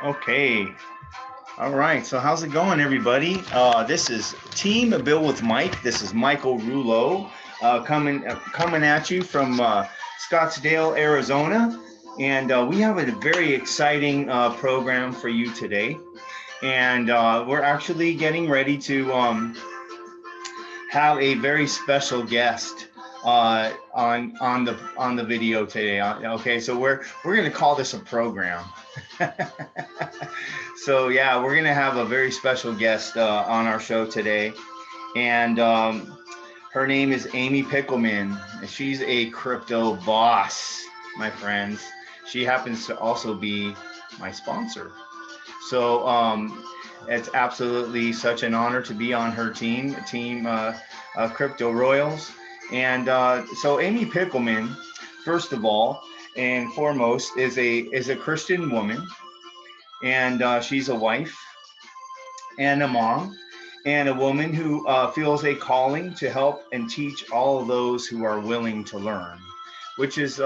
Okay. All right. So how's it going, everybody? This is Team Build with Mike. This is Michael Rulo coming at you from Scottsdale, Arizona, and we have a very exciting program for you today. And we're actually getting ready to have a very special guest on the video today. Okay, so we're gonna call this a program. So yeah, we're gonna have a very special guest on our show today, and her name is Amie Pickleman. She's a crypto boss, my friends. She happens to also be my sponsor. So it's absolutely such an honor to be on her team Crypto Royals. And so Amie Pickleman, first of all and foremost, is a Christian woman, and she's a wife and a mom and a woman who feels a calling to help and teach all of those who are willing to learn, which is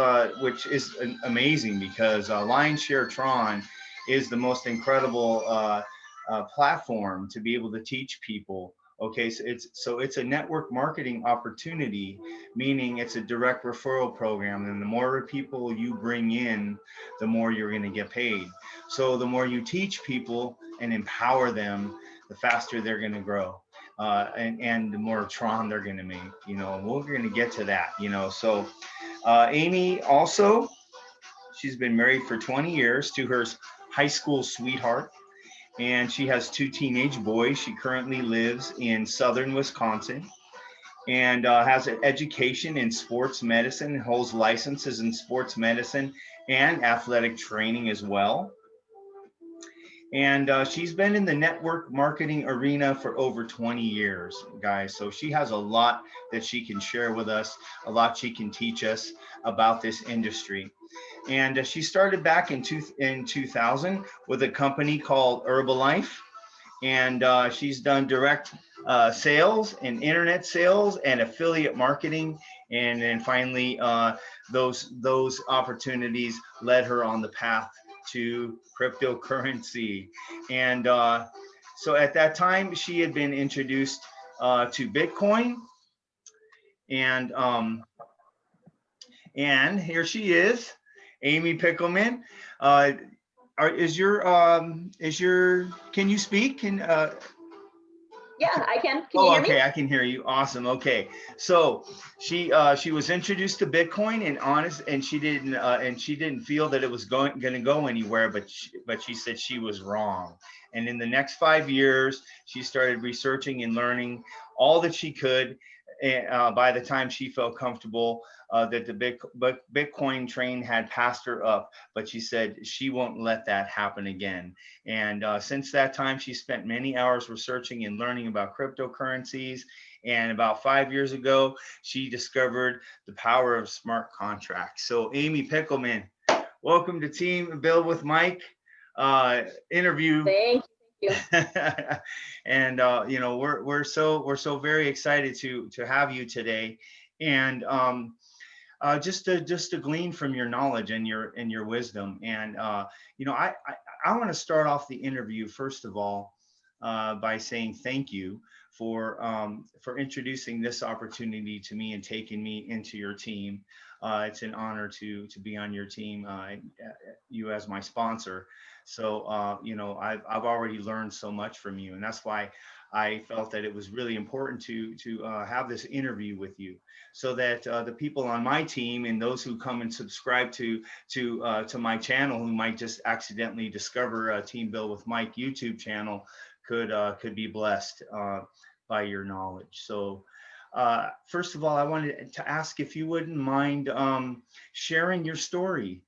amazing because Lion Share Tron is the most incredible platform to be able to teach people. Okay, so it's a network marketing opportunity, meaning it's a direct referral program, and the more people you bring in, the more you're going to get paid. So the more you teach people and empower them, the faster they're going to grow. And the more Tron they're going to make, and we're going to get to that, So Amie also, she's been married for 20 years to her high school sweetheart, and she has two teenage boys. She currently lives in southern Wisconsin and has an education in sports medicine, holds licenses in sports medicine and athletic training as well. And she's been in the network marketing arena for over 20 years, guys. So she has a lot that she can share with us, a lot she can teach us about this industry. And she started back in 2000 with a company called Herbalife, and she's done direct sales and internet sales and affiliate marketing, and then finally those opportunities led her on the path to cryptocurrency. And so at that time she had been introduced to Bitcoin, and and here she is, Amie Pickleman. Uh, is your can you speak? Yeah, I can. Can you Oh, hear me? okay, I can hear you. Awesome. Okay, so she was introduced to Bitcoin, and she didn't feel that it was going to go anywhere, but she said she was wrong. And in the next 5 years, she started researching and learning all that she could. And by the time she felt comfortable that the Bitcoin train had passed her up, but she said she won't let that happen again. And since that time, she spent many hours researching and learning about cryptocurrencies. And about 5 years ago, she discovered the power of smart contracts. So, Amie Pickleman, welcome to Team Build with Mike interview. Thank you. And we're so very excited to have you today, and just to glean from your knowledge and your wisdom. And I want to start off the interview first of all by saying thank you for introducing this opportunity to me and taking me into your team. It's an honor to be on your team, you as my sponsor. So I've already learned so much from you, and that's why I felt that it was really important to have this interview with you, so that the people on my team and those who come and subscribe to my channel, who might just accidentally discover Team Build with Mike YouTube channel, could be blessed by your knowledge. So first of all, I wanted to ask if you wouldn't mind sharing your story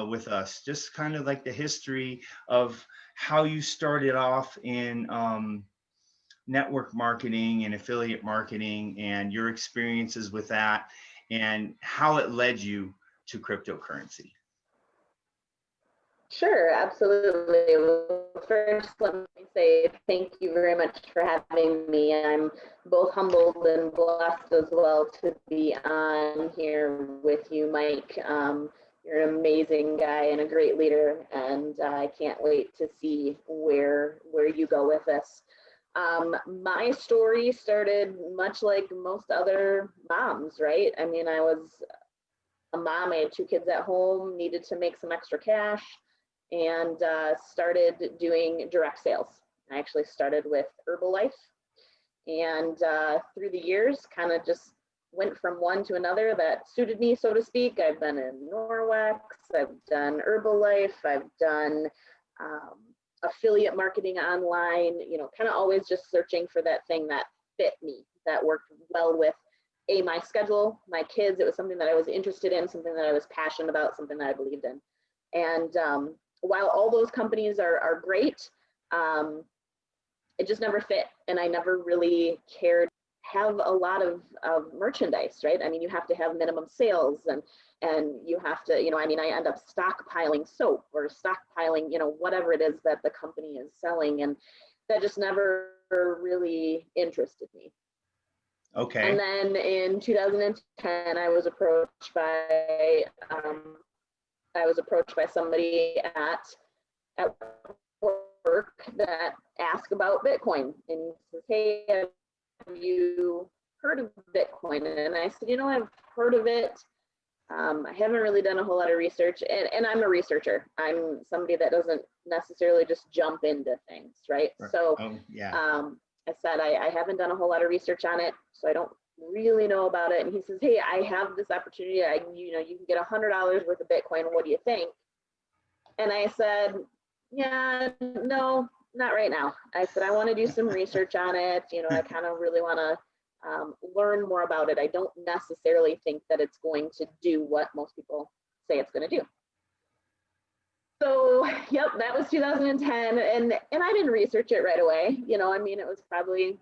with us, just kind of like the history of how you started off in network marketing and affiliate marketing, and your experiences with that, and how it led you to cryptocurrency. Sure, absolutely. Well, first, let me say thank you very much for having me. I'm both humbled and blessed as well to be on here with you, Mike. you're an amazing guy and a great leader, and I can't wait to see where you go with this. My story started much like most other moms, right? I mean, I was a mom, I had 2 kids at home, needed to make some extra cash, and started doing direct sales. I actually started with Herbalife, and through the years, kind of just went from one to another that suited me, so to speak. I've been in Norwex, I've done Herbalife, I've done affiliate marketing online, you know, kind of always just searching for that thing that fit me, that worked well with my schedule, my kids. It was something that I was interested in, something that I was passionate about, something that I believed in. And while all those companies are great, it just never fit. And I never really cared have a lot of merchandise, right? I mean, you have to have minimum sales, and you have to, you know, I mean, I end up stockpiling soap or stockpiling, you know, whatever it is that the company is selling. And that just never really interested me. Okay. And then in 2010, I was approached by somebody at work that asked about Bitcoin, and he says, "Hey, have you heard of Bitcoin?" And I said, "You know, I've heard of it. I haven't really done a whole lot of research," and I'm a researcher. I'm somebody that doesn't necessarily just jump into things, right? So I said, I haven't done a whole lot of research on it, so I don't really know about it. And he says, "Hey, I have this opportunity. You know, you can get $100 worth of Bitcoin. What do you think?" And I said, "Yeah, no, not right now." I said, "I want to do some research on it. You know, I kind of really want to learn more about it. I don't necessarily think that it's going to do what most people say it's going to do." So, yep, that was 2010, and I didn't research it right away. You know, I mean, it was probably,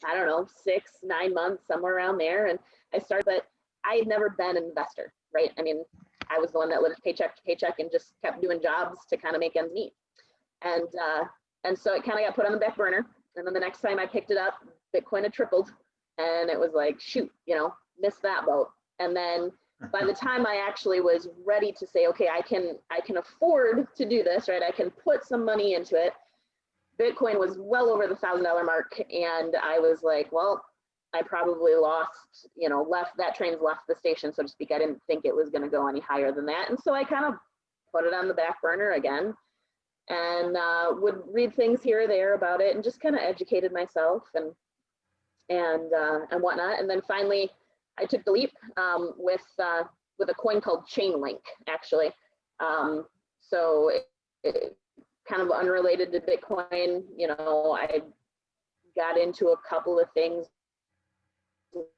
I don't know, 6-9 months, somewhere around there, and I started. But I had never been an investor, right? I mean, I was the one that lived paycheck to paycheck and just kept doing jobs to kind of make ends meet, and so it kind of got put on the back burner. And then the next time I picked it up, Bitcoin had tripled, and it was like, shoot, you know, missed that boat. And then by the time I actually was ready to say, okay, I can afford to do this, right? I can put some money into it. Bitcoin was well over the $1,000 mark, and I was like, well, I probably lost, you know, that train's left the station, so to speak. I didn't think it was going to go any higher than that, and so I kind of put it on the back burner again, and would read things here or there about it, and just kind of educated myself and whatnot. And then finally, I took the leap with a coin called Chainlink, actually. So it kind of unrelated to Bitcoin. You know, I got into a couple of things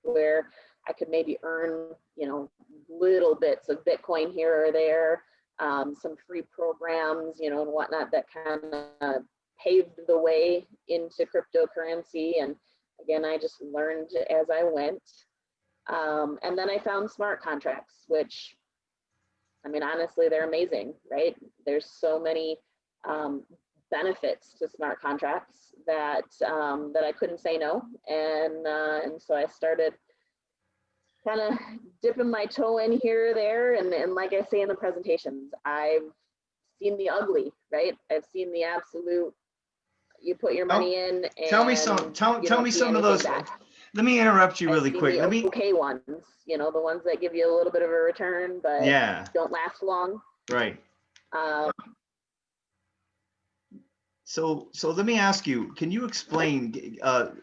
where I could maybe earn, you know, little bits of Bitcoin here or there, some free programs, you know, and whatnot that kind of paved the way into cryptocurrency. And again, I just learned as I went. And then I found smart contracts, which, I mean, honestly, they're amazing, right? There's so many benefits to smart contracts that I couldn't say no. And so I started kind of dipping my toe in here or there. And like I say in the presentations, I've seen the ugly, right? I've seen the absolute, you put your money in and tell me some of those. Let me interrupt you really quick. Okay ones, you know, the ones that give you a little bit of a return, but don't last long. Right. So let me ask you, can you explain to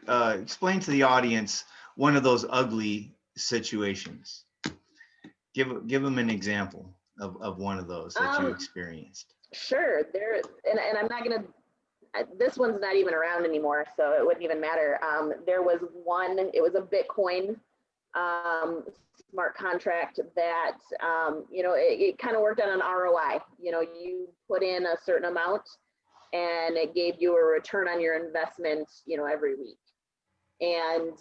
the audience one of those ugly situations? Give them an example of one of those that you experienced. Sure. And I'm not gonna, this one's not even around anymore, so it wouldn't even matter. There was one, it was a Bitcoin smart contract that, you know, it kind of worked on an ROI. You know, you put in a certain amount and it gave you a return on your investment, you know, every week. And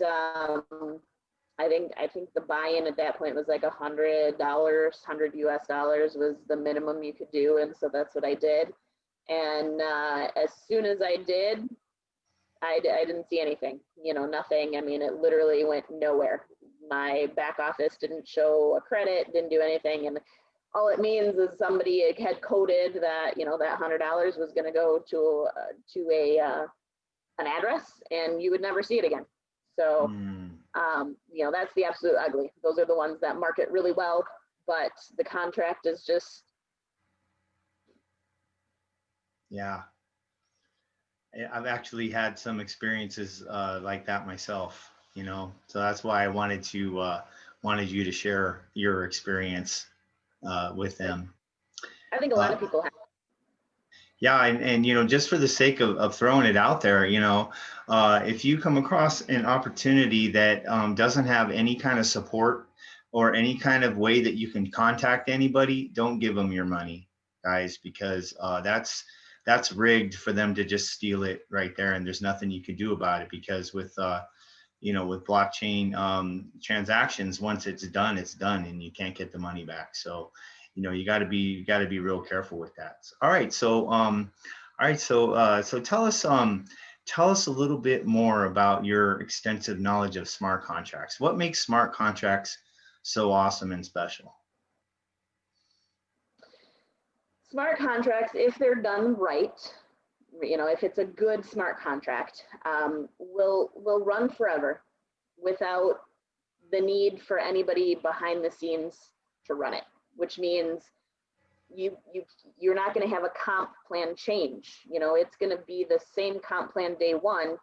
I think the buy-in at that point was like $100, $100 US was the minimum you could do. And so that's what I did. And as soon as I did, I didn't see anything, you know, nothing. I mean, it literally went nowhere. My back office didn't show a credit, didn't do anything. And all it means is somebody had coded that, that $100 was going to go to an address, and you would never see it again. So, that's the absolute ugly. Those are the ones that market really well, but the contract is just. Yeah. I've actually had some experiences like that myself, so that's why I wanted you to share your experience with them. I think a lot of people have. Yeah, and just for the sake of throwing it out there, if you come across an opportunity that doesn't have any kind of support or any kind of way that you can contact anybody, don't give them your money, guys, because that's rigged for them to just steal it right there, and there's nothing you can do about it, because with blockchain transactions, once it's done, and you can't get the money back. So you got to be real careful with that. All right, so so tell us a little bit more about your extensive knowledge of smart contracts. What makes smart contracts so awesome and special? Smart contracts, if they're done right, if it's a good smart contract, will run forever without the need for anybody behind the scenes to run it, which means you're not going to have a comp plan change. It's going to be the same comp plan day one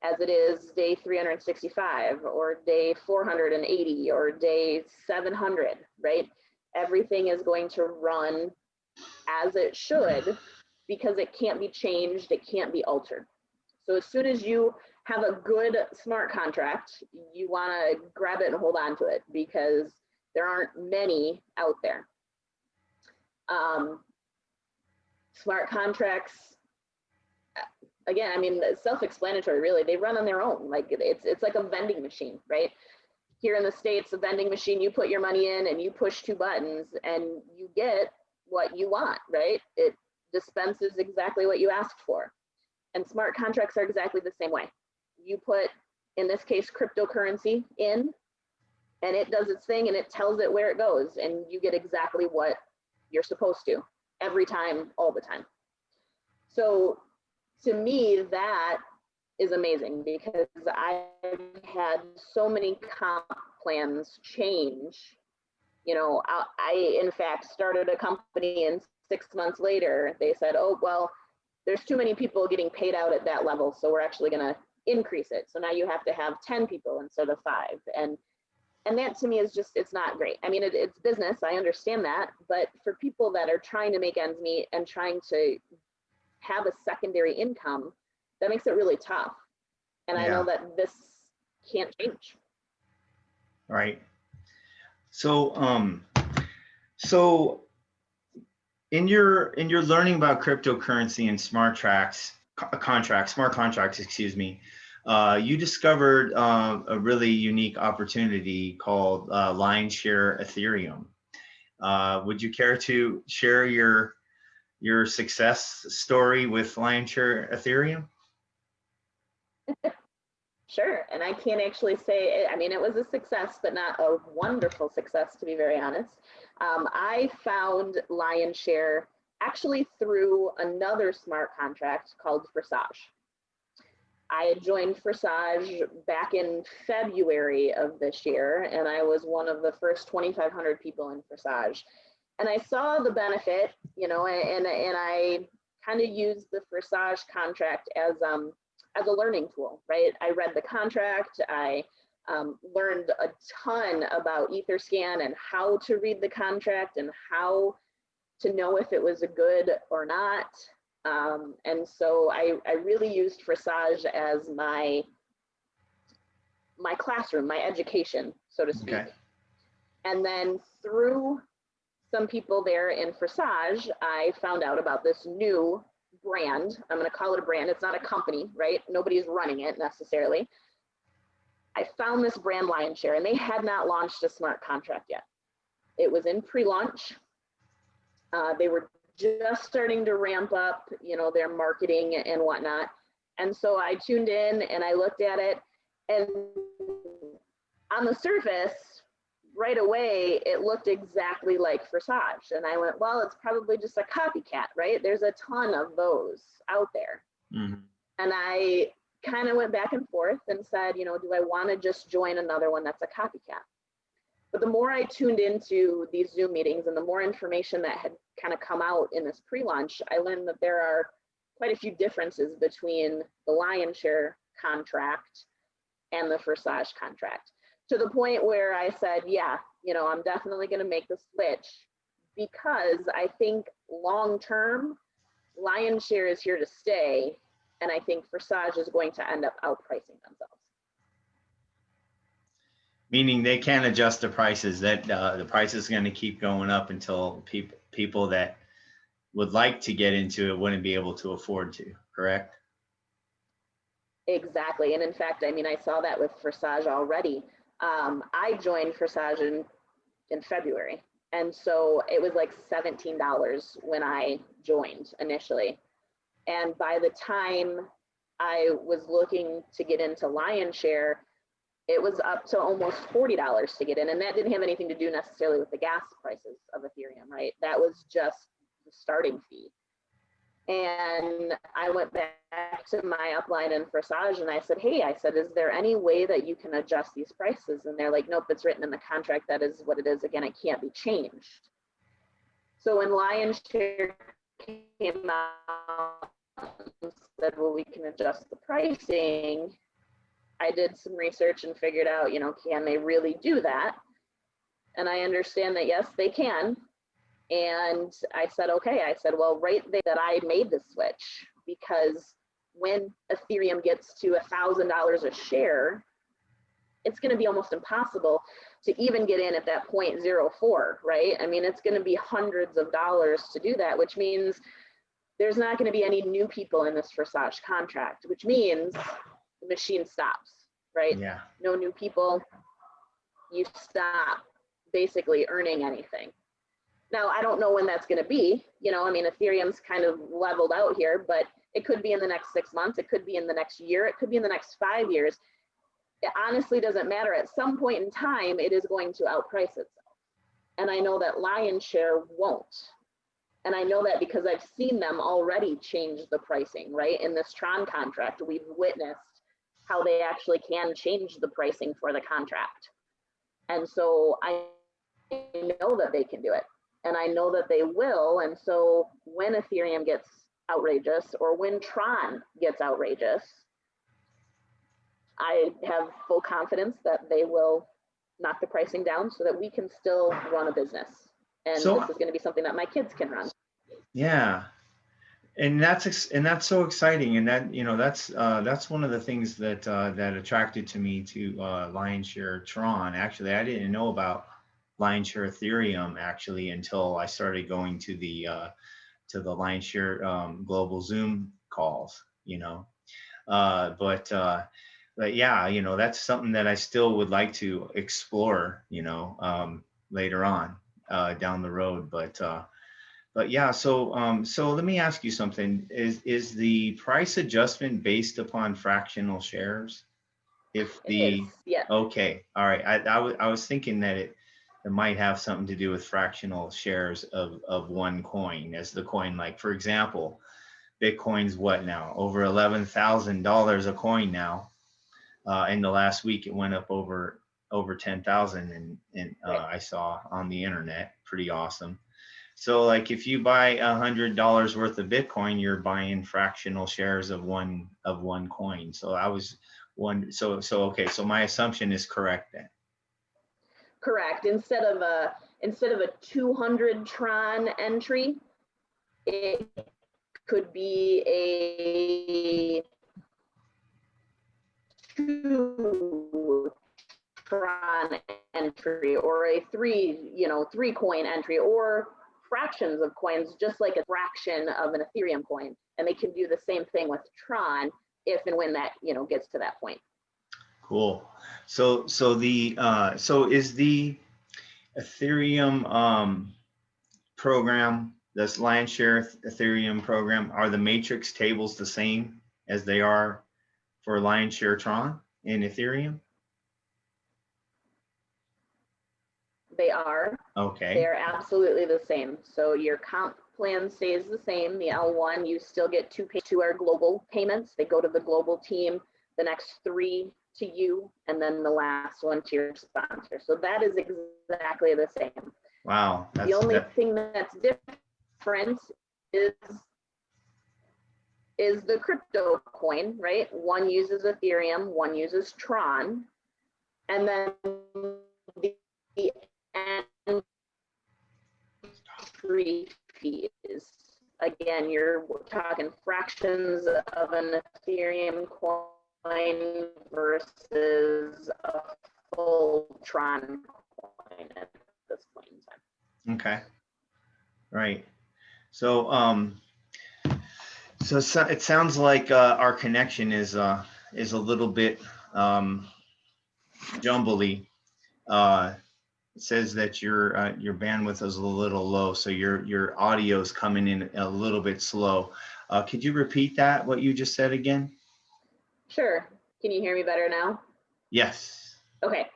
as it is day 365 or day 480 or day 700, right? Everything is going to run as it should, because it can't be changed, it can't be altered. So as soon as you have a good smart contract, you want to grab it and hold on to it, because there aren't many out there. Smart contracts, again, I mean, self-explanatory, really. They run on their own. Like it's like a vending machine, right? Here in the States, a vending machine, you put your money in and you push two buttons and you get what you want, right? It dispenses exactly what you asked for. And smart contracts are exactly the same way. You put, in this case, cryptocurrency in, and it does its thing and it tells it where it goes, and you get exactly what you're supposed to every time, all the time. So to me, that is amazing, because I've had so many comp plans change. I in fact started a company, and 6 months later they said, oh, well, there's too many people getting paid out at that level, so we're actually going to increase it. So now you have to have 10 people instead of 5. And that to me is just, it's not great. I mean, it's business, I understand that, but for people that are trying to make ends meet and trying to have a secondary income, that makes it really tough. And I know that this can't change. Right. So so in your learning about cryptocurrency and smart contracts, excuse me, you discovered a really unique opportunity called Lion Share Ethereum. Would you care to share your success story with Lion Share Ethereum? Sure. And I can't actually say, I mean, it was a success, but not a wonderful success, to be very honest. I found Lion Share actually through another smart contract called Forsage. I had joined Forsage back in February of this year, and I was one of the first 2,500 people in Forsage. And I saw the benefit, and I kind of used the Forsage contract as a learning tool, right? I read the contract, I learned a ton about Etherscan and how to read the contract and how to know if it was a good or not. And so I really used Forsage as my classroom, my education, so to speak. Okay. And then through some people there in Forsage, I found out about this new brand. I'm going to call it a brand. It's not a company, right? Nobody's running it necessarily. I found this brand, Lion Share, and they had not launched a smart contract yet. It was in pre-launch. They were just starting to ramp up, their marketing and whatnot. And so I tuned in and I looked at it, and on the surface, right away, it looked exactly like Forsage. And I went, well, it's probably just a copycat, right? There's a ton of those out there. Mm-hmm. And I kind of went back and forth and said, you know, do I want to just join another one that's a copycat? But the more I tuned into these Zoom meetings and the more information that had kind of come out in this pre-launch, I learned that there are quite a few differences between the Lion Share contract and the Forsage contract, to the point where I said, yeah, you know, I'm definitely going to make the switch, because I think long-term, Lion Share is here to stay. And I think Forsage is going to end up outpricing themselves. Meaning they can't adjust the prices, that the price is going to keep going up until people that would like to get into it wouldn't be able to afford to, correct? Exactly. And in fact, I mean, I saw that with Forsage already. I joined Forsage in February. And so it was like $17 when I joined initially. And by the time I was looking to get into Lion Share, it was up to almost $40 to get in. And that didn't have anything to do necessarily with the gas prices of Ethereum, right? That was just the starting fee. And I went back to my upline in Forsage and I said, hey, I said, is there any way that you can adjust these prices? And they're like, nope, it's written in the contract. That is what it is. Again, it can't be changed. So when Lion Share came out and said, well, we can adjust the pricing, I did some research and figured out, you know, can they really do that? And I understand that, yes, they can. And I said, okay, I said, well, right there that I made the switch, because when Ethereum gets to $1,000 a share, it's going to be almost impossible to even get in at that 0.04, right? I mean, it's going to be hundreds of dollars to do that, which means there's not going to be any new people in this Forsage contract, which means the machine stops, right? Yeah. No new people, you stop basically earning anything. Now, I don't know when that's going to be. You know, I mean, Ethereum's kind of leveled out here, but it could be in the next 6 months. It could be in the next year. It could be in the next 5 years. It honestly doesn't matter. At some point in time, it is going to outprice itself. And I know that Lion Share won't. And I know that because I've seen them already change the pricing, right? In this Tron contract, we've witnessed how they actually can change the pricing for the contract. And so I know that they can do it. And I know that they will. And so when Ethereum gets outrageous, or when Tron gets outrageous, I have full confidence that they will knock the pricing down so that we can still run a business. And So, this is going to be something that my kids can run. yeah. And that's so exciting. And that, you know, that's one of the things that that attracted to me to Lion Share Tron. Actually, I didn't know about Lion Share Ethereum actually until I started going to the Lion Share global Zoom calls, you know. But yeah, you know, that's something that I still would like to explore, you know, later on down the road. But yeah, so let me ask you something. Is the price adjustment based upon fractional shares? If It is, the yeah. Okay, all right. I was thinking that it might have something to do with fractional shares of one coin, as the coin, like for example, Bitcoin's what now? Over $11,000 a coin now. In the last week, it went up over 10,000, and Right. I saw on the internet. Pretty awesome. So like if you buy $100 worth of Bitcoin, you're buying fractional shares of one coin. So I was one. So okay. So my assumption is correct then. Correct. Instead of a 200 Tron entry, it could be a 2 Tron entry, or a 3 coin entry, or fractions of coins, just like a fraction of an Ethereum coin. And they can do the same thing with Tron if and when that, gets to that point. Cool. So is the Ethereum program, this Lion Share Ethereum program, are the matrix tables the same as they are for Lion Share Tron in Ethereum? they are. Okay. They are absolutely the same. So your comp plan stays the same. The L1, you still get two our global payments. They go to the global team, the next 3 to you, and then the last one to your sponsor. So that is exactly the same. Wow. The only thing that's different is the crypto coin, right? One uses Ethereum, one uses Tron, and then the entry fees. Again, you're talking fractions of an Ethereum coin versus a full Tron coin at this point in time. Okay. Right. So, so it sounds like our connection is a little bit jumbly. It says that your bandwidth is a little low, so your audio is coming in a little bit slow. Could you repeat that, what you just said again? Sure. Can you hear me better now? Yes. Okay.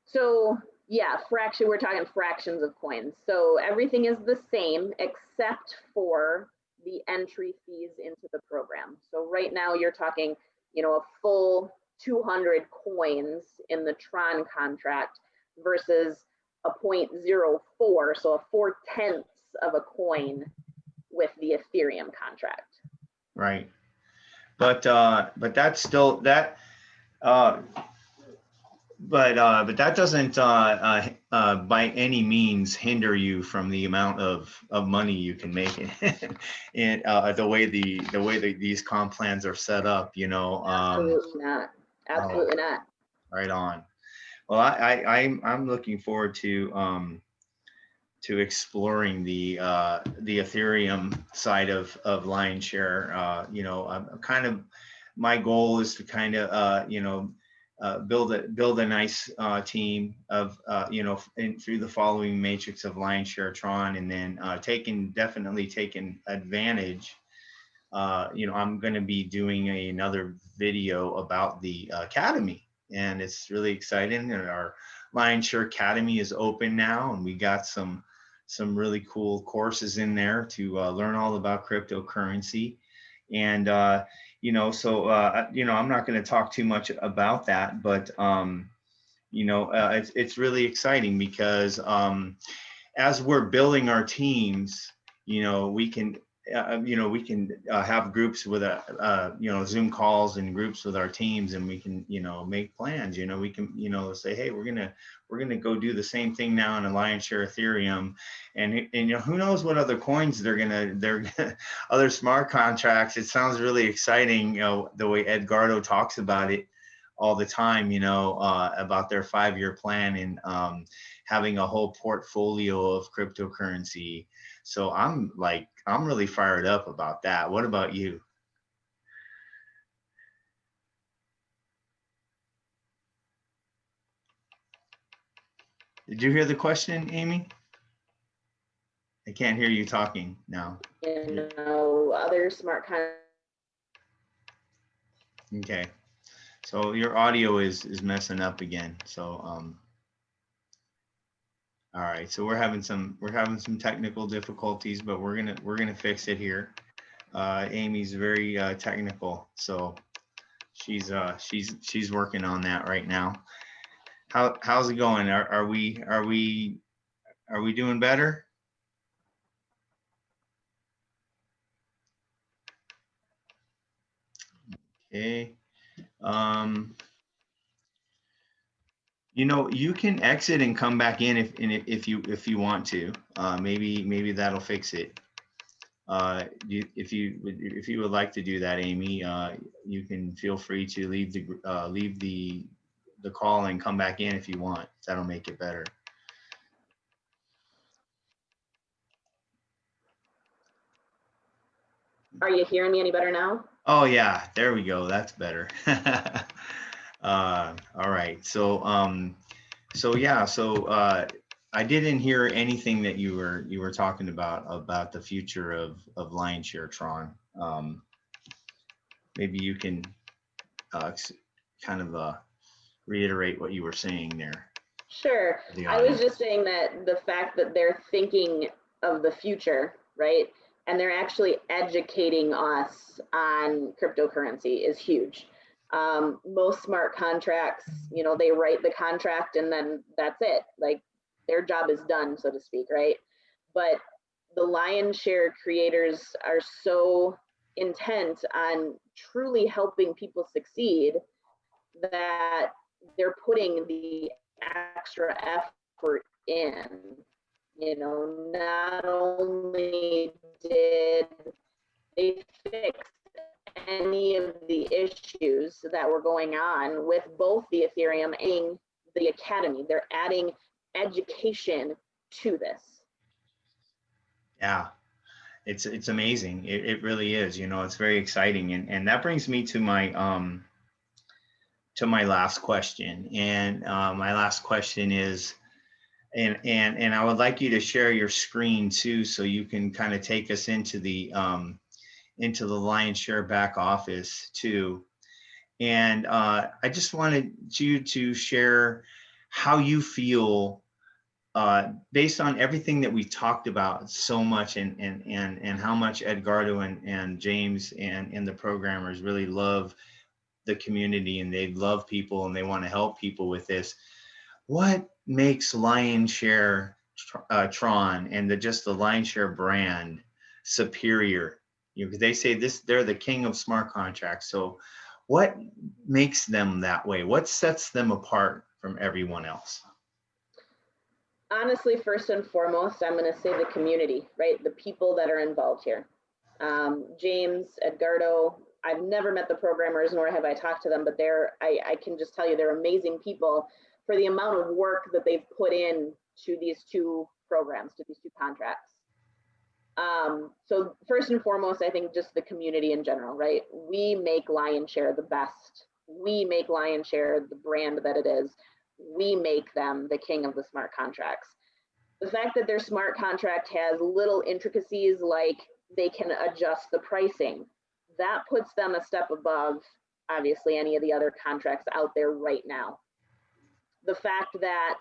So yeah, we're talking fractions of coins. So everything is the same except for the entry fees into the program. So right now you're talking, a full 200 coins in the Tron contract versus a 0.04, so a 4/10 of a coin with the Ethereum contract. Right. But that's still that. But that doesn't by any means hinder you from the amount of money you can make and the way these comp plans are set up, Absolutely not. Absolutely not. Right on. Well, I'm looking forward to exploring the Ethereum side of Lion Share. I'm kind of, my goal is to kind of build a nice team of through the following matrix of Lion Share Tron, and then definitely taking advantage. I'm going to be doing another video about the academy, and it's really exciting. And our Lion Share Academy is open now, and we got some really cool courses in there to learn all about cryptocurrency. And I'm not going to talk too much about that, but it's really exciting because as we're building our teams, we can have groups with Zoom calls and groups with our teams, and we can make plans. We can say, hey, we're gonna go do the same thing now in a Lion Share Ethereum, and who knows what other coins they're gonna other smart contracts. It sounds really exciting, the way Edgardo talks about it all the time, about their 5-year plan and having a whole portfolio of cryptocurrency. So I'm really fired up about that. What about you? Did you hear the question, Amy? I can't hear you talking now. Other smart contracts. Okay. So your audio is messing up again. So all right. So we're having some technical difficulties, but we're gonna fix it here. Amy's very technical, so she's working on that right now. How's it going? Are we doing better? Okay. You can exit and come back in if you want to. Maybe that'll fix it. If you would like to do that, Amy, you can feel free to leave the call and come back in if you want. That'll make it better. Are you hearing me any better now? Oh yeah, there we go. That's better. All right. So I didn't hear anything that you were talking about the future of Lion Share Tron. Maybe you can kind of reiterate what you were saying there. Sure. The I was audience. just saying that the fact that they're thinking of the future, right? And they're actually educating us on cryptocurrency is huge. Most smart contracts, you know, they write the contract and then that's it. Like their job is done, so to speak, right? But the Lion Share creators are so intent on truly helping people succeed that they're putting the extra effort in. You know, not only did they fix any of the issues that were going on with both the Ethereum and the Academy, they're adding education to this. Yeah, it's amazing. It really is. You know, it's very exciting, and that brings me to my last question. And my last question is, and I would like you to share your screen too, so you can kind of take us into the Lion Share back office too. And I just wanted you to share how you feel based on everything that we talked about so much, and how much Edgardo and James and the programmers really love the community, and they love people and they want to help people with this. What makes Lion Share Tron and just the Lion Share brand superior? You know, because they say they're the king of smart contracts. So what makes them that way? What sets them apart from everyone else? Honestly, first and foremost, I'm going to say the community, right? The people that are involved here. James, Edgardo, I've never met the programmers, nor have I talked to them, but I can just tell you they're amazing people for the amount of work that they've put in to these two programs, to these two contracts. So first and foremost, I think just the community in general, right? We make Lion Share the best. We make Lion Share the brand that it is. We make them the king of the smart contracts. The fact that their smart contract has little intricacies like they can adjust the pricing, that puts them a step above, obviously, any of the other contracts out there right now. The fact that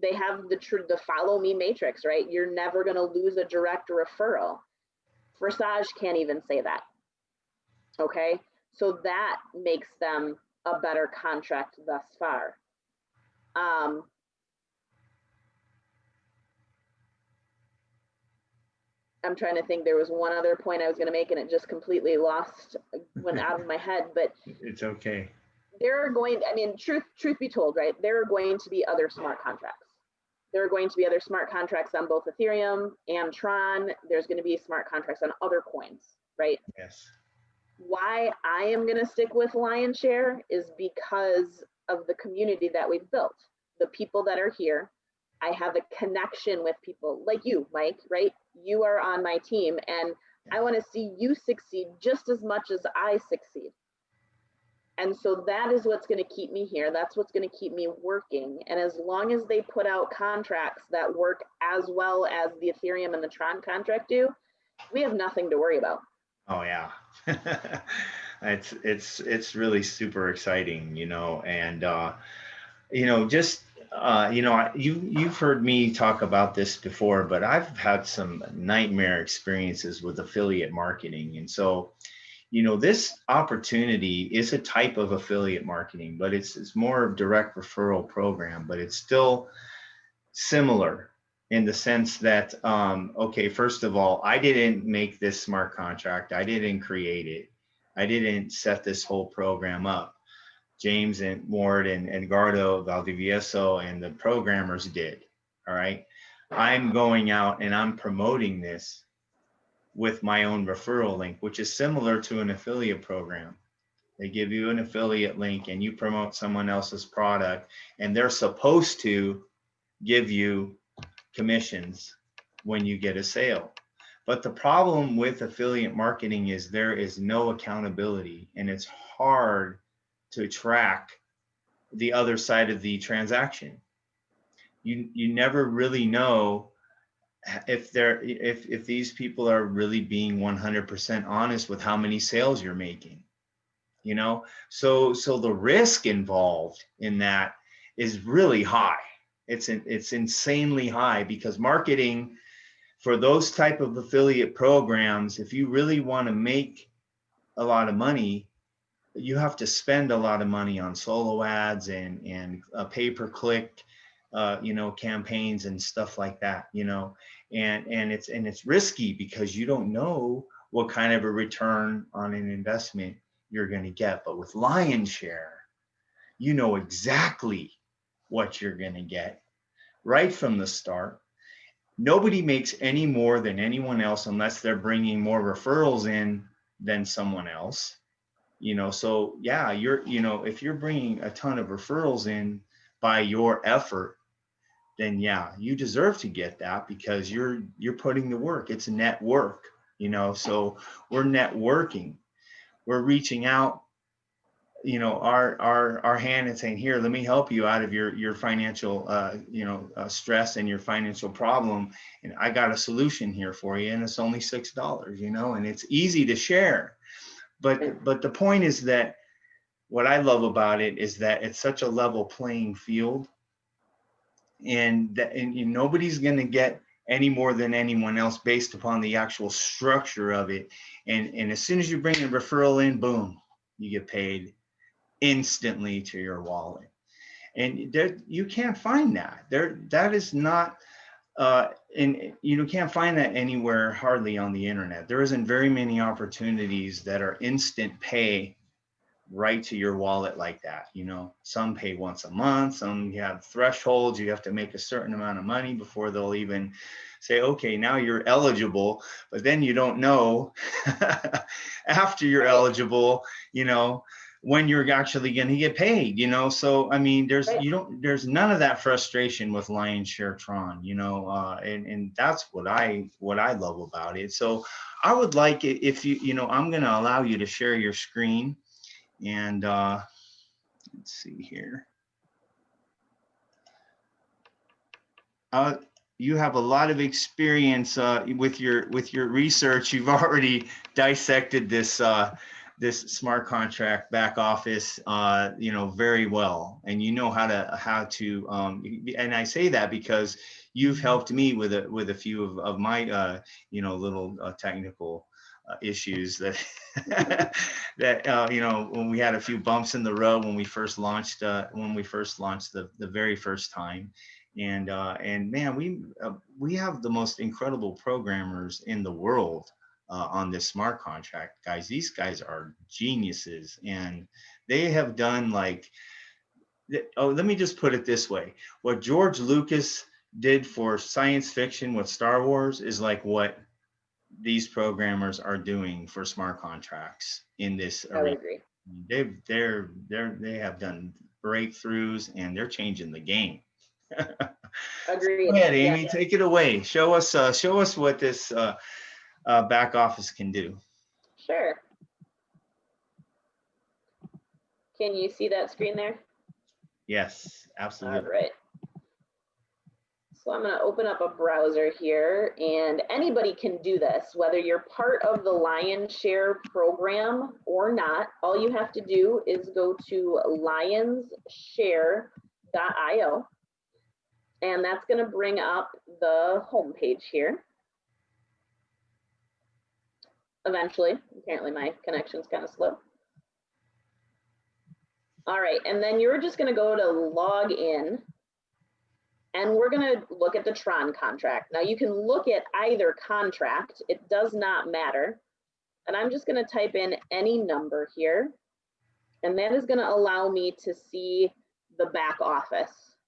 they have the follow me matrix, right? You're never going to lose a direct referral. Forsage can't even say that. Okay, so that makes them a better contract thus far. I'm trying to think, there was one other point I was going to make and it just completely went out of my head, but It's okay. there are going, I mean, truth be told, right? There are going to be other smart contracts. There are going to be other smart contracts on both Ethereum and Tron. There's going to be smart contracts on other coins, right? Yes. Why I am going to stick with Lion Share is because of the community that we've built, the people that are here. I have a connection with people like you, Mike, right? You are on my team and I want to see you succeed just as much as I succeed. And so that is what's going to keep me here. That's what's going to keep me working. And as long as they put out contracts that work as well as the Ethereum and the Tron contract do, we have nothing to worry about. Oh yeah. It's really super exciting, you know, and you know, just you know, you've heard me talk about this before, but I've had some nightmare experiences with affiliate marketing. And so, you know, this opportunity is a type of affiliate marketing, but it's more of direct referral program, but it's still similar in the sense that, okay, first of all, I didn't make this smart contract. I didn't create it. I didn't set this whole program up. James and Ward and Edgardo Valdivieso and the programmers did. All right. I'm going out and I'm promoting this with my own referral link, which is similar to an affiliate program. They give you an affiliate link and you promote someone else's product, and they're supposed to give you commissions when you get a sale. But the problem with affiliate marketing is there is no accountability, and it's hard to track the other side of the transaction. You never really know if these people are really being 100% honest with how many sales you're making, you know. So the risk involved in that is really high. It's insanely high, because marketing for those type of affiliate programs, if you really want to make a lot of money, you have to spend a lot of money on solo ads and pay-per-click, campaigns and stuff like that, and it's risky, because you don't know what kind of a return on an investment you're going to get. But with Lion Share, you know exactly what you're going to get right from the start. Nobody makes any more than anyone else unless they're bringing more referrals in than someone else. So yeah, if you're bringing a ton of referrals in by your effort, then yeah, you deserve to get that, because you're putting the work. It's network, so we're networking, we're reaching out, our hand and saying, here, let me help you out of your financial stress and your financial problem, and I got a solution here for you, and it's only $6, and it's easy to share. But the point is that what I love about it is that it's such a level playing field, and nobody's going to get any more than anyone else based upon the actual structure of it. And as soon as you bring a referral in, boom, you get paid instantly to your wallet. And you can't find that. That is not, and you can't find that anywhere hardly on the internet. There isn't very many opportunities that are instant pay right to your wallet like that. Some pay once a month, some you have thresholds, you have to make a certain amount of money before they'll even say, okay, now you're eligible. But then you don't know after you're eligible, when you're actually going to get paid, so I mean, there's none of that frustration with Lion Share Tron, and that's what I love about it. So I would like it if I'm going to allow you to share your screen. And let's see here. You have a lot of experience with your research. You've already dissected this smart contract back office, very well, and you know how to. And I say that because you've helped me with a few of my little technical issues that when we had a few bumps in the road when we first launched the very first time, and man, we have the most incredible programmers in the world on this smart contract, guys. These guys are geniuses, and they have done let me just put it this way: what George Lucas did for science fiction with Star Wars is like what these programmers are doing for smart contracts in this arena. I would agree. They have done breakthroughs, and they're changing the game. Agreed. Go ahead, Amy, take it away. Show us what this back office can do. Sure. Can you see that screen there? Yes, absolutely. All right. So I'm going to open up a browser here, and anybody can do this, whether you're part of the Lion Share program or not. All you have to do is go to lionsshare.io, and that's going to bring up the home page here. Eventually, apparently my connection's kind of slow. All right, and then you're just going to go to log in. And we're going to look at the Tron contract. Now you can look at either contract, it does not matter. And I'm just going to type in any number here. And that is going to allow me to see the back office.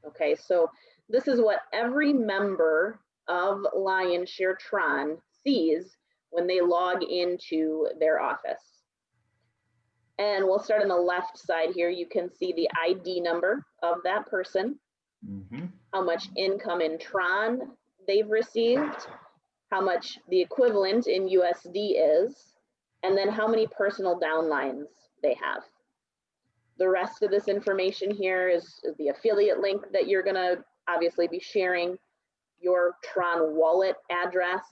Okay, so this is what every member of Lion Share Tron sees when they log into their office. And we'll start on the left side here. You can see the ID number of that person. Mm-hmm. How much income in Tron they've received, how much the equivalent in USD is, and then how many personal downlines they have. The rest of this information here is the affiliate link that you're going to obviously be sharing, your Tron wallet address,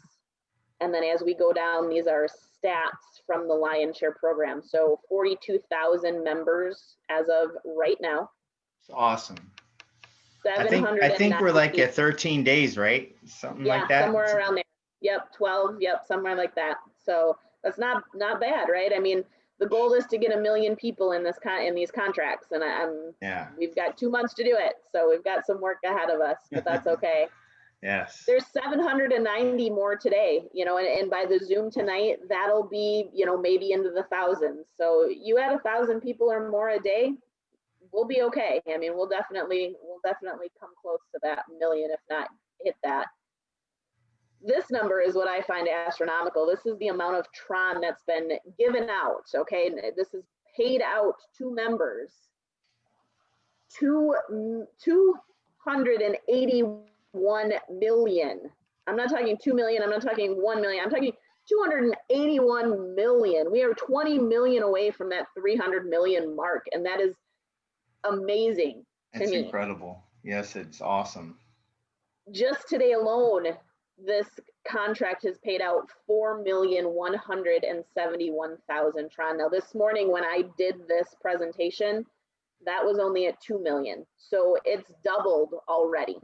and then as we go down, these are stats from the Lion Share program. So 42,000 members as of right now. It's awesome. I think we're 790. like at 13 days, right? Something like Yeah, that. somewhere around there. Yep, 12. Yep, somewhere like that. So that's not bad, right? I mean, the goal is to get 1 million people in these contracts, and Yeah. we've got 2 months to do it. So we've got some work ahead of us, but that's okay. Yes. There's 790 more today, you know, and by the Zoom tonight, that'll be, you know, maybe into the thousands. So you add 1,000 people or more a day, we'll be okay. I mean, we'll definitely come close to that 1 million, if not hit that. This number is what I find astronomical. This is the amount of Tron that's been given out, okay? This is paid out to members. 281 million. I'm not talking 2 million, I'm not talking 1 million, I'm talking 281 million. We are 20 million away from that 300 million mark, and that is amazing to It's me. incredible. Yes, it's awesome. Just today alone, this contract has paid out 4,171,000 Tron. Now this morning when I did this presentation, that was only at 2 million. So it's doubled already.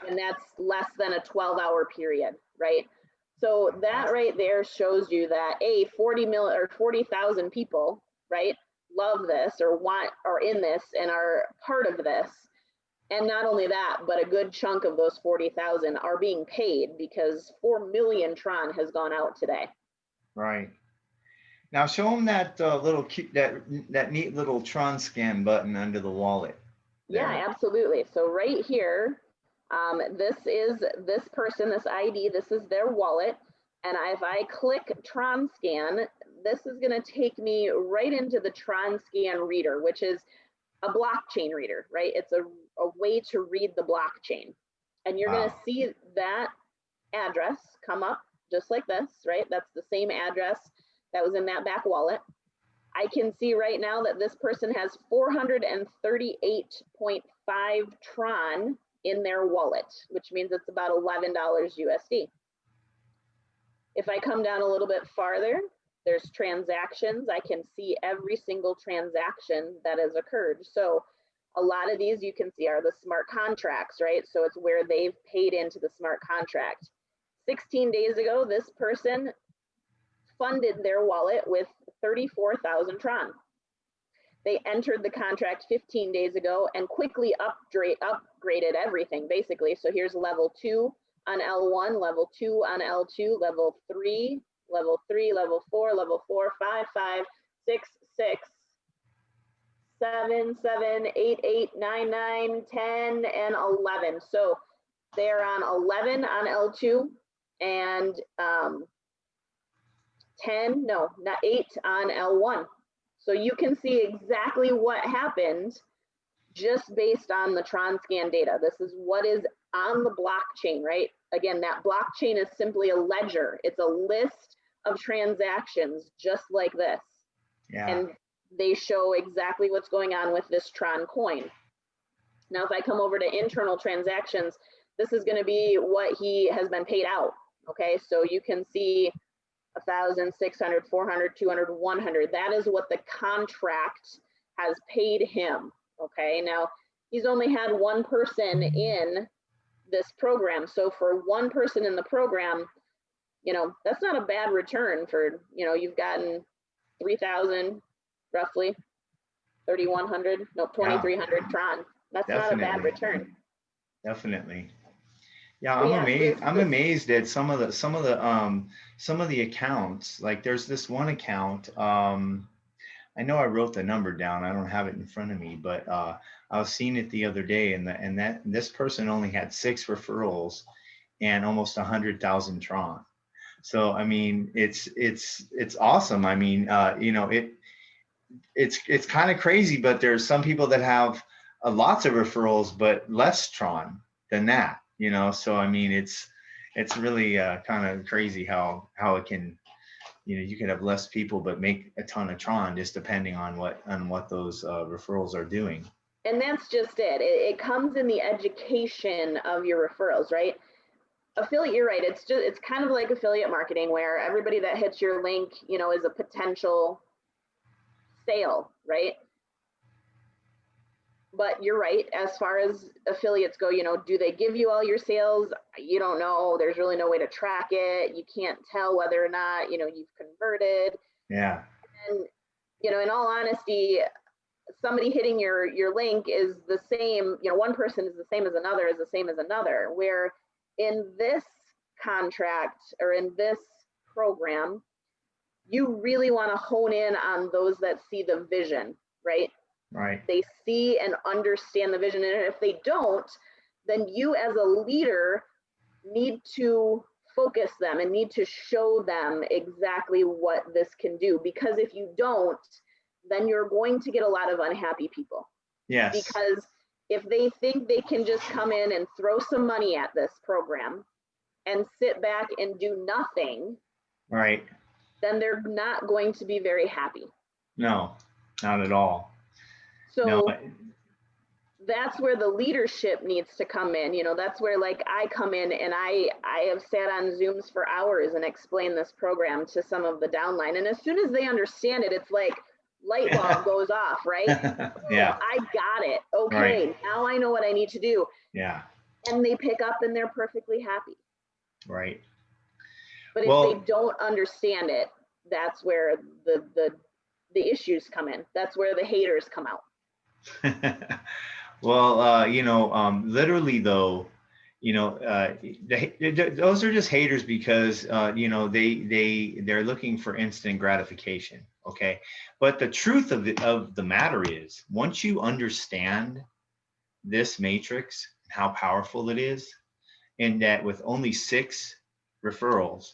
And that's less than a 12-hour period, right? So that right there shows you that 40,000 people, right, love this or are in this and are part of this. And not only that, but a good chunk of those 40,000 are being paid because 4 million Tron has gone out today. Right. Now show them that little cute, that neat little Tron scan button under the wallet. There. Yeah, absolutely. So right here, this is this person, this ID, this is their wallet. And if I click Tron scan, this is going to take me right into the Tron scan reader, which is a blockchain reader, right? It's a way to read the blockchain. And you're going to see that address come up just like this, right? That's the same address that was in that back wallet. I can see right now that this person has 438.5 Tron in their wallet, which means it's about $11 USD. If I come down a little bit farther, there's transactions. I can see every single transaction that has occurred. So a lot of these you can see are the smart contracts, right? So it's where they've paid into the smart contract. 16 days ago, this person funded their wallet with 34,000 Tron. They entered the contract 15 days ago and quickly upgraded everything, basically. So here's level 2 on L1, level 2 on L2, level 3, level 3, level 4, level 4, 5, 5, 6, 6, 7, 7, 8, 8, 9, 9, 10, and 11. So they're on 11 on L2 and 10, no, not 8 on L1. So you can see exactly what happened just based on the Tron scan data. This is what is on the blockchain, right? Again, that blockchain is simply a ledger. It's a list of transactions just like this. Yeah. And they show exactly what's going on with this Tron coin. Now, if I come over to internal transactions, this is going to be what he has been paid out. Okay, so you can see 1,000, 600, 400, 200, 100. That is what the contract has paid him. Okay, now he's only had one person in this program. So for one person in the program, you know, that's not a bad return for, you know, you've gotten 3,000 roughly, 3,100, no, 2,300 Tron. That's Definitely. not a bad return. Definitely. Yeah, I'm amazed at some of the accounts. Like there's this one account. I know I wrote the number down. I don't have it in front of me, but I was seeing it the other day, and this person only had 6 referrals and almost 100,000 Tron. So I mean, it's awesome. I mean, you know, it's kind of crazy, but there's some people that have lots of referrals but less Tron than that. You know, so I mean, it's really kind of crazy how it can, you know, you can have less people but make a ton of Tron just depending on what those referrals are doing. And that's just it. It comes in the education of your referrals, right? Affiliate, you're right. It's kind of like affiliate marketing where everybody that hits your link, you know, is a potential sale, right? but you're right. As far as affiliates go, you know, do they give you all your sales? You don't know. There's really no way to track it. You can't tell whether or not, you know, you've converted. Yeah. And, you know, in all honesty, somebody hitting your link is the same, you know, one person is the same as another, is the same as another, where in this contract or in this program, you really want to hone in on those that see the vision, right? Right. They see and understand the vision. And if they don't, then you as a leader need to focus them and need to show them exactly what this can do. Because if you don't, then you're going to get a lot of unhappy people. Yes. Because if they think they can just come in and throw some money at this program and sit back and do nothing, right, then they're not going to be very happy. No, not at all. So no. That's where the leadership needs to come in. You know, that's where like I come in, and I have sat on Zooms for hours and explained this program to some of the downline. And as soon as they understand it, it's like light bulb goes off, right? Yeah. I got it. Okay, right. Now I know what I need to do. Yeah. And they pick up and they're perfectly happy. Right. But if they don't understand it, that's where the issues come in. That's where the haters come out. Well, you know, literally though, you know, those are just haters because, you know, they're looking for instant gratification. Okay. But the truth of the matter is, once you understand this matrix, how powerful it is, and that with only 6 referrals,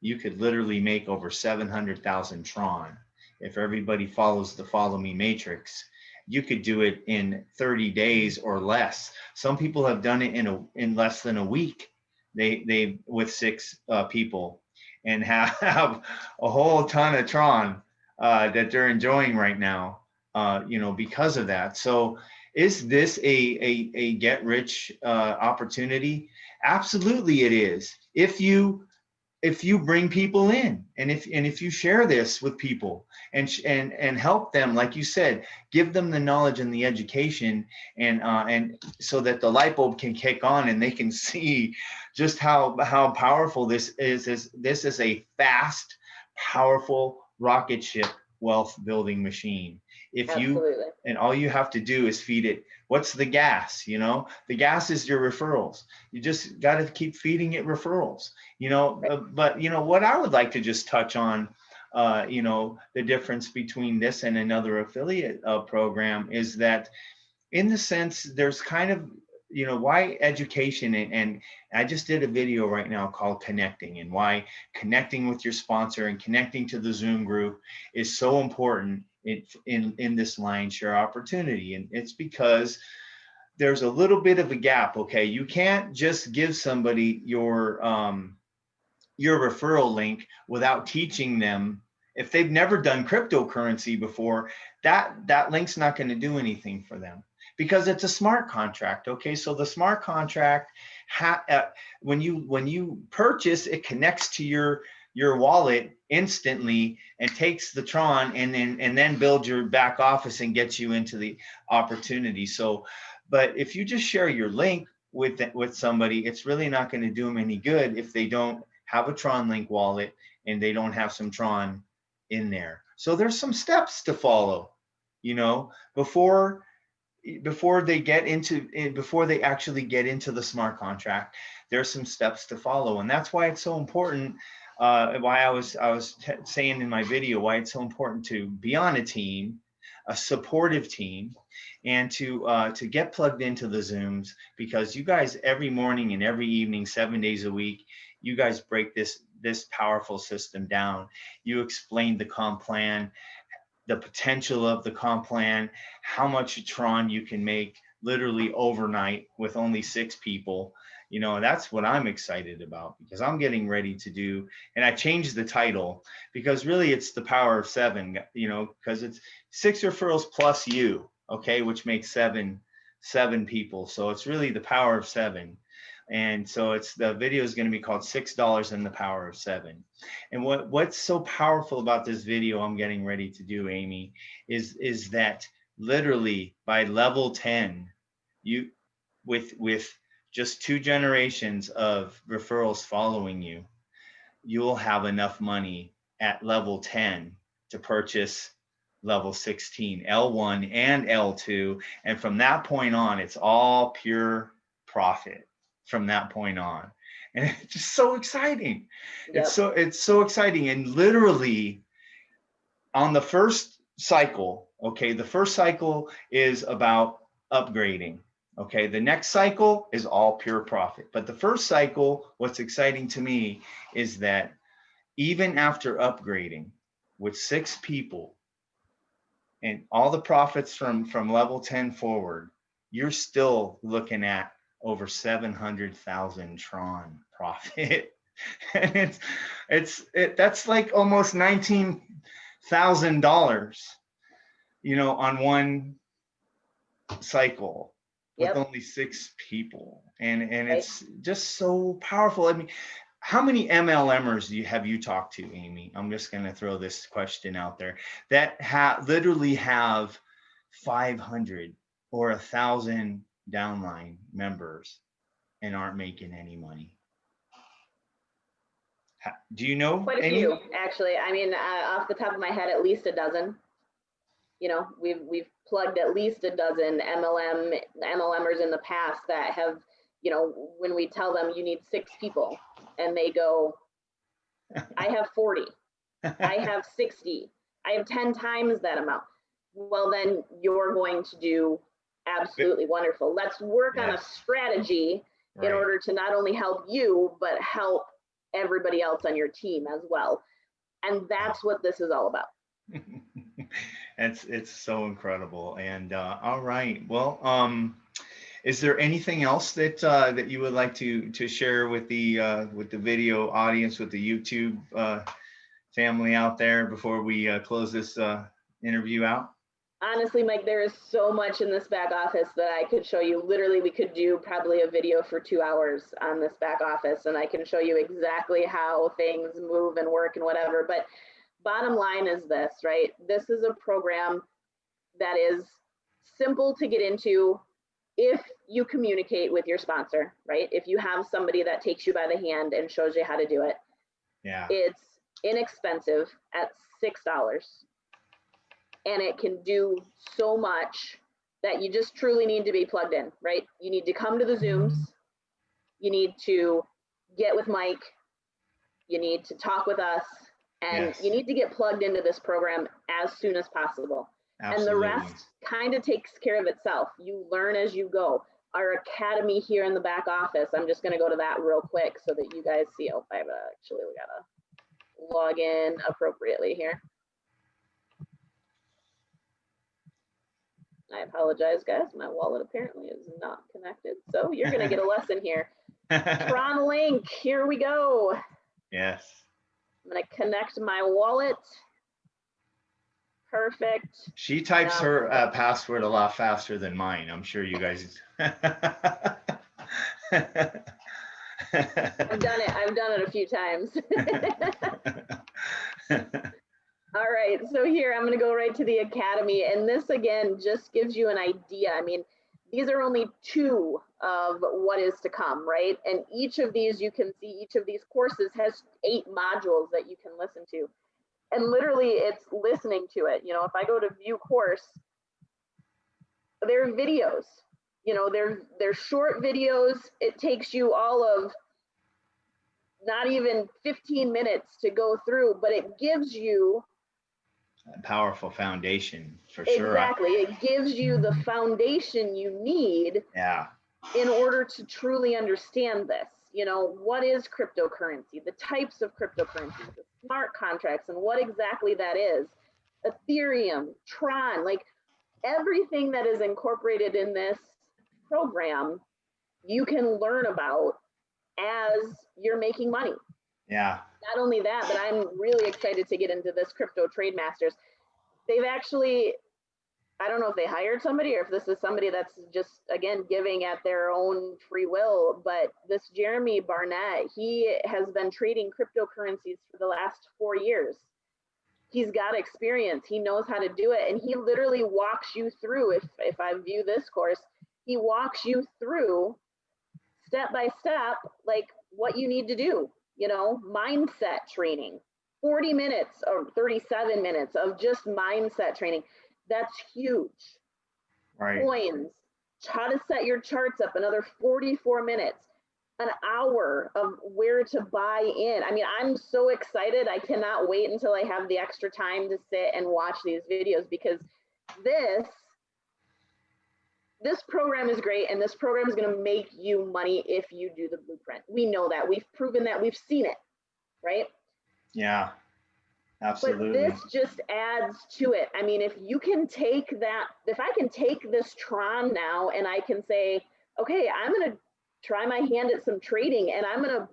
you could literally make over 700,000 Tron. If everybody follows the follow me matrix, you could do it in 30 days or less. Some people have done it in less than a week. They with 6 people, and have a whole ton of Tron that they're enjoying right now. You know, because of that. So, is this a get rich opportunity? Absolutely, it is. If you bring people in, and if you share this with people and help them, like you said, give them the knowledge and the education, and so that the light bulb can kick on and they can see just how powerful this is. This is a fast, powerful rocket ship wealth building machine. If Absolutely. You and all you have to do is feed it. What's the gas? You know, the gas is your referrals. You just got to keep feeding it referrals. You know, but you know what I would like to just touch on, you know, the difference between this and another affiliate program is that, in the sense, there's kind of, you know, why education, and I just did a video right now called Connecting, and why connecting with your sponsor and connecting to the Zoom group is so important in this Lion Share opportunity. And it's because there's a little bit of a gap. Okay, you can't just give somebody your referral link without teaching them. If they've never done cryptocurrency before, that link's not going to do anything for them, because it's a smart contract. Okay, so the smart contract, when you purchase, it connects to your wallet instantly and takes the Tron, and then builds your back office and gets you into the opportunity. So, but if you just share your link with somebody, it's really not going to do them any good if they don't have a Tron Link wallet and they don't have some Tron in there. So there's some steps to follow, you know, before they actually get into the smart contract. There's some steps to follow, and that's why it's so important. Why I was saying in my video why it's so important to be on a team, a supportive team, and to get plugged into the Zooms, because you guys every morning and every evening, 7 days a week, you guys break this powerful system down. You explain the comp plan, the potential of the comp plan, how much Tron you can make literally overnight with only 6 people. You know, that's what I'm excited about, because I'm getting ready to do, and I changed the title because really it's the power of 7, you know, because it's 6 referrals plus you, okay, which makes 7 people. So it's really the power of 7. And so the video is going to be called $6 and the Power of 7. And what's so powerful about this video I'm getting ready to do, Amie, is that literally by level 10, you with just 2 generations of referrals following you, you'll have enough money at level 10 to purchase level 16, L1 and L2. And from that point on, it's all pure profit from that point on. And it's just so exciting. Yep. It's so exciting. And literally on the first cycle, okay, the first cycle is about upgrading. Okay, the next cycle is all pure profit. But the first cycle, what's exciting to me is that even after upgrading with 6 people and all the profits from level 10 forward, you're still looking at over 700,000 Tron profit. And that's like almost $19,000, on one cycle with Yep. only 6 people. And it's just so powerful. I mean, how many MLMers have you talked to, Amie? I'm just going to throw this question out there that literally have 500 or 1,000 downline members and aren't making any money. Do you know Quite a any? few, actually. I mean, off the top of my head, at least a dozen. We've plugged at least a dozen MLMers in the past that have, when we tell them you need 6 people, and they go, I have 40, I have 60, I have 10 times that amount. Well, then you're going to do absolutely wonderful. Let's work on a strategy in order to not only help you, but help everybody else on your team as well. And that's what this is all about. It's so incredible. And all right, well, is there anything else that you would like to share with the video audience, with the YouTube family out there before we close this interview out? Honestly, Mike, there is so much in this back office that I could show you. Literally, we could do probably a video for 2 hours on this back office, and I can show you exactly how things move and work and whatever. But bottom line is this, right? This is a program that is simple to get into if you communicate with your sponsor, right? If you have somebody that takes you by the hand and shows you how to do it. Yeah. It's inexpensive at $6. And it can do so much that you just truly need to be plugged in, right? You need to come to the Zooms. You need to get with Mike. You need to talk with us. And you need to get plugged into this program as soon as possible. Absolutely. And the rest kind of takes care of itself. You learn as you go. Our academy here in the back office, I'm just going to go to that real quick so that you guys see. Oh, we got to log in appropriately here. I apologize, guys. My wallet apparently is not connected. So you're going to get a lesson here. Tron Link, here we go. Yes. I'm going to connect my wallet. Perfect. She types her password a lot faster than mine. I'm sure you guys. I've done it a few times. All right, so here I'm going to go right to the academy, and this again just gives you an idea. I mean, these are only 2 of what is to come, right? And each of these, you can see each of these courses has 8 modules that you can listen to. And literally it's listening to it. If I go to view course, there are videos, they're short videos. It takes you all of not even 15 minutes to go through, but it gives you a powerful foundation for sure. Exactly. It gives you the foundation you need in order to truly understand this. What is cryptocurrency, the types of cryptocurrencies, the smart contracts, and what exactly that is. Ethereum, Tron, like everything that is incorporated in this program, you can learn about as you're making money. Yeah. Not only that, but I'm really excited to get into this Crypto Trade Masters. They've actually, I don't know if they hired somebody or if this is somebody that's just, again, giving at their own free will, but this Jeremy Barnett, he has been trading cryptocurrencies for the last 4 years. He's got experience. He knows how to do it. And he literally walks you through, if I view this course, he walks you through step by step, like what you need to do, you know, mindset training, 40 minutes or 37 minutes of just mindset training. That's huge. Right. Coins, how to set your charts up, another 44 minutes, an hour of where to buy in. I mean, I'm so excited. I cannot wait until I have the extra time to sit and watch these videos, because this program is great, and this program is going to make you money if you do the blueprint. We know that. We've proven that. We've seen it, right? Yeah, absolutely. But this just adds to it. I mean, if you can take that, if I can take this Tron now and I can say, okay, I'm going to try my hand at some trading, and I'm going to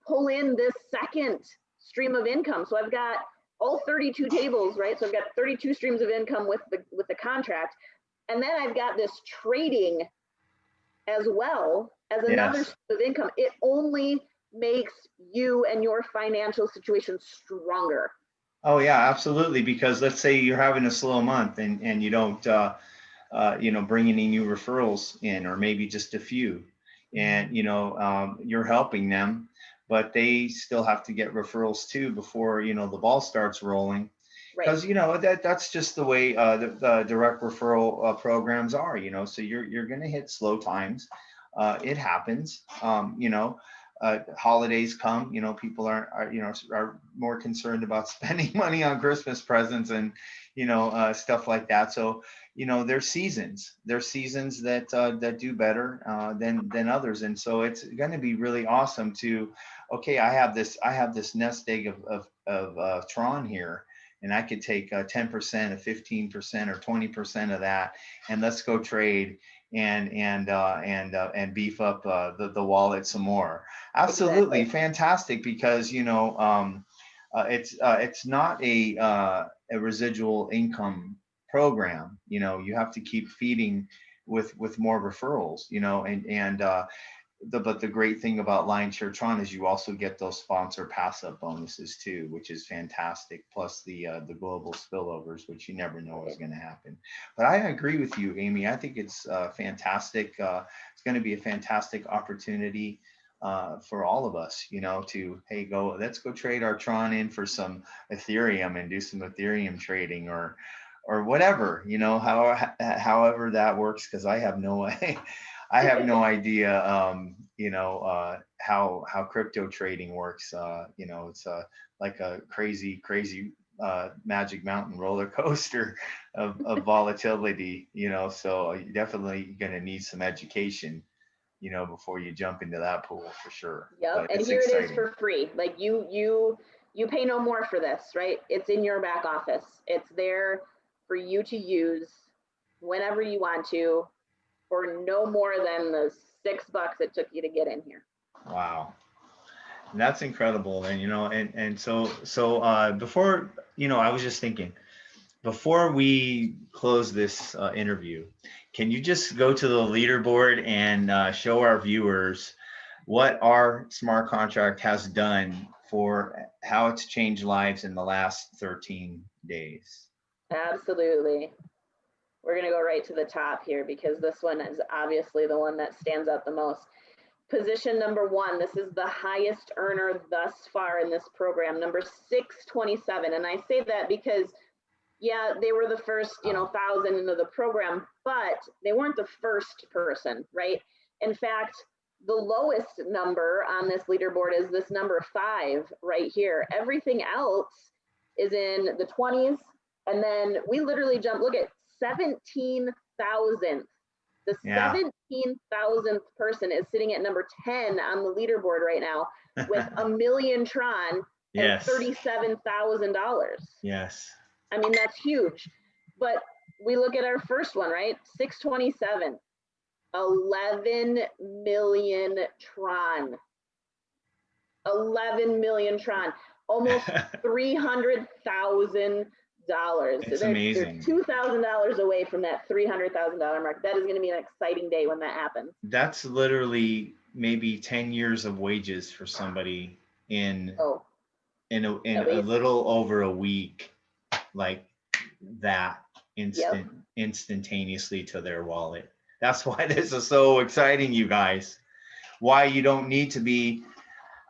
pull in this second stream of income. So I've got all 32 tables, right? So I've got 32 streams of income with the contract. And then I've got this trading as well as another stream of income. It only makes you and your financial situation stronger. Oh yeah, absolutely. Because let's say you're having a slow month and you don't, you know, bring any new referrals in, or maybe just a few, and, you know, you're helping them, but they still have to get referrals too before, you know, the ball starts rolling. Because, you know, that's just the way the direct referral programs are, you know, so you're going to hit slow times. It happens, you know. Holidays come, you know, people are more concerned about spending money on Christmas presents and, you know, stuff like that. So, you know, there's seasons that do better than others. And so it's going to be really awesome to, okay, I have this nest egg of Tron here, and I could take 10%, or 15%, or 20% of that, and let's go trade and beef up the wallet some more. Absolutely. Exactly. Fantastic, because, you know, it's not a residual income program. You know, you have to keep feeding with more referrals, you know, but the great thing about Lion Share Tron is you also get those sponsor pass up bonuses too, which is fantastic. Plus the global spillovers, which you never know is going to happen. But I agree with you, Amie. I think it's fantastic. It's going to be a fantastic opportunity for all of us, you know, to, hey, let's go trade our Tron in for some Ethereum and do some Ethereum trading, or whatever, you know, however that works, because I have no idea, you know, how crypto trading works. You know, it's like a crazy Magic Mountain roller coaster of volatility, you know, so you're definitely going to need some education, you know, before you jump into that pool, for sure. Yep. And here exciting. It is for free. Like you pay no more for this, right? It's in your back office. It's there for you to use whenever you want to, for no more than the $6 it took you to get in here. Wow. That's incredible. And, you know, and so before, you know, I was just thinking, before we close this interview, can you just go to the leaderboard and show our viewers what our smart contract has done, for how it's changed lives in the last 13 days? Absolutely. We're going to go right to the top here, because this one is obviously the one that stands out the most. Position number 1, this is the highest earner thus far in this program, number 627. And I say that because, yeah, they were the first, you know, 1,000 into the program, but they weren't the first person, right? In fact, the lowest number on this leaderboard is this number 5 right here. Everything else is in the 20s. And then we literally jump, look at 17,000. The 17,000th person is sitting at number 10 on the leaderboard right now with $1 million Tron and $37,000. Yes. I mean, that's huge. But we look at our first one, right? 627, 11 million Tron. 11 million Tron, almost $300,000. It's amazing. They're $2,000 away from that $300,000 mark. That is going to be an exciting day when that happens. That's literally maybe 10 years of wages for somebody in a little over a week. like that instantaneously to their wallet. That's why this is so exciting, you guys. Why you don't need to be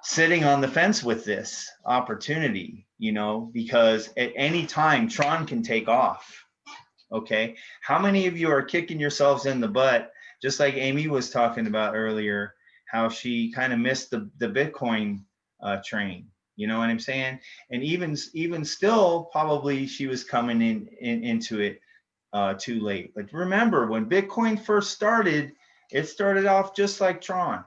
sitting on the fence with this opportunity, you know, because at any time Tron can take off. Okay. How many of you are kicking yourselves in the butt, just like Amie was talking about earlier, how she kind of missed the Bitcoin train? You know what I'm saying? And even still, probably she was coming into it too late. But remember, when Bitcoin first started, it started off just like Tron,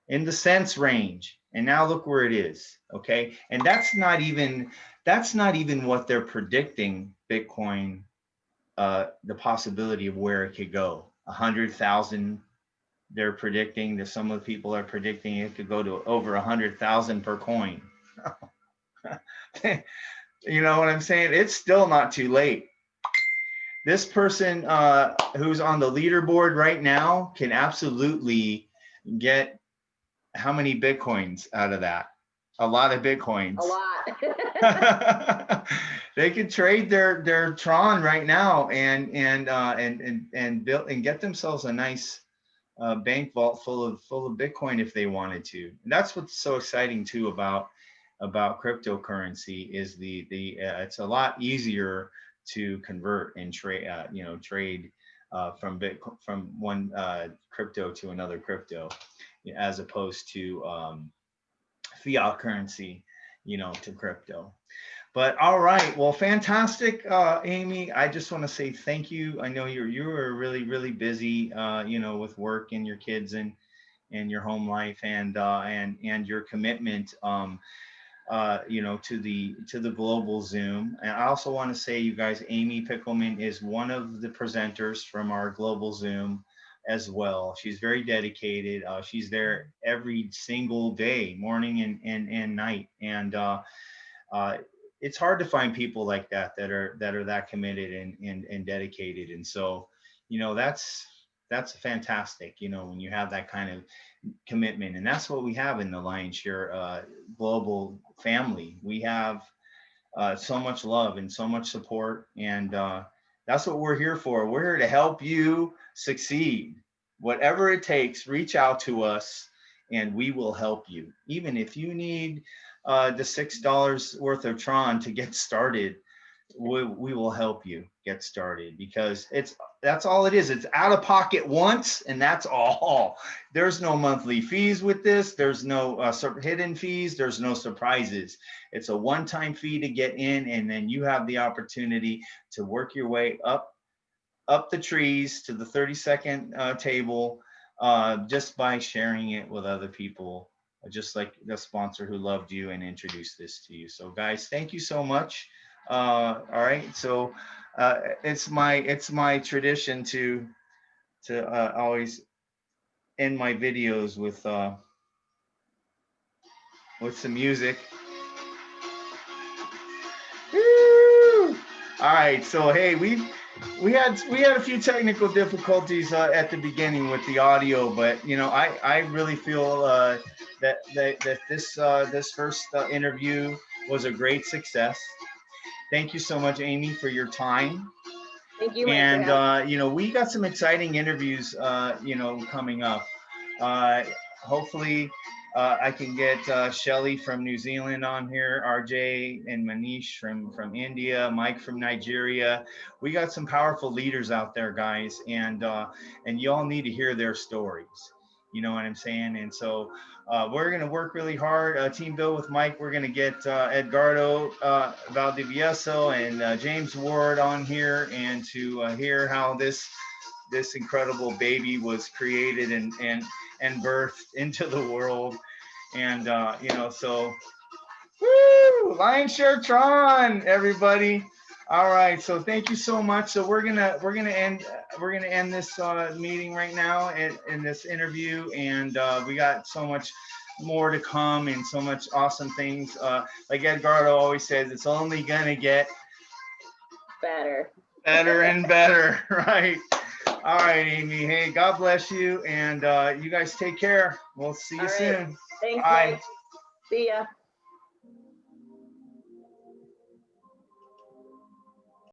in the cents range, and now look where it is. Okay, and that's not even what they're predicting Bitcoin, the possibility of where it could go. 100,000, they're predicting that some of the people are predicting it could go to over 100,000 per coin. You know what I'm saying? It's still not too late. This person who's on the leaderboard right now can absolutely get how many Bitcoins out of that? A lot of Bitcoins. A lot. They could trade their Tron right now and build and get themselves a nice bank vault full of Bitcoin if they wanted to. And that's what's so exciting too about cryptocurrency is the it's a lot easier to convert and trade trade from one crypto to another crypto, as opposed to fiat currency, to crypto. But all right, well, fantastic, Amie. I just want to say thank you. I know you're really really busy, with work and your kids and your home life and your commitment, to the global Zoom. And I also want to say, you guys, Amie Pickleman is one of the presenters from our global Zoom as well. She's very dedicated. She's there every single day, morning and night. And it's hard to find people like that are that committed and dedicated. And so, that's fantastic, when you have that kind of commitment. And that's what we have in the Lion Share global family. We have so much love and so much support, and that's what we're here for. We're here to help you succeed. Whatever it takes, reach out to us and we will help you. Even if you need the $6 worth of Tron to get started, we will help you get started, because that's all it is. It's out of pocket once, and that's all. There's no monthly fees with this. There's no hidden fees. There's no surprises. It's a one-time fee to get in, and then you have the opportunity to work your way up the trees to the 32nd table, just by sharing it with other people, just like the sponsor who loved you and introduced this to you. So guys, thank you so much. All right, so it's my tradition to always end my videos with some music. Woo! All right, so hey, we had a few technical difficulties at the beginning with the audio, but I really feel that this first interview was a great success. Thank you so much, Amie, for your time. Thank you, Mike, and we got some exciting interviews coming up. Hopefully I can get Shelly from New Zealand on here, RJ and Manish from India, Mike from Nigeria. We got some powerful leaders out there, guys, and you all need to hear their stories. You know what I'm saying? And so we're going to work really hard. Team BuildWithMike, we're going to get Edgardo Valdivieso and James Ward on here, and to hear how this incredible baby was created and birthed into the world. And so woo, Lion Share Tron, everybody. All right, so thank you so much. So we're gonna end this meeting right now in this interview, and we got so much more to come and so much awesome things. Like Edgardo always says, it's only gonna get better and better, right? All right, Amie. Hey, God bless you, and you guys take care. We'll see you soon. Thanks, Bye. Mike. See ya.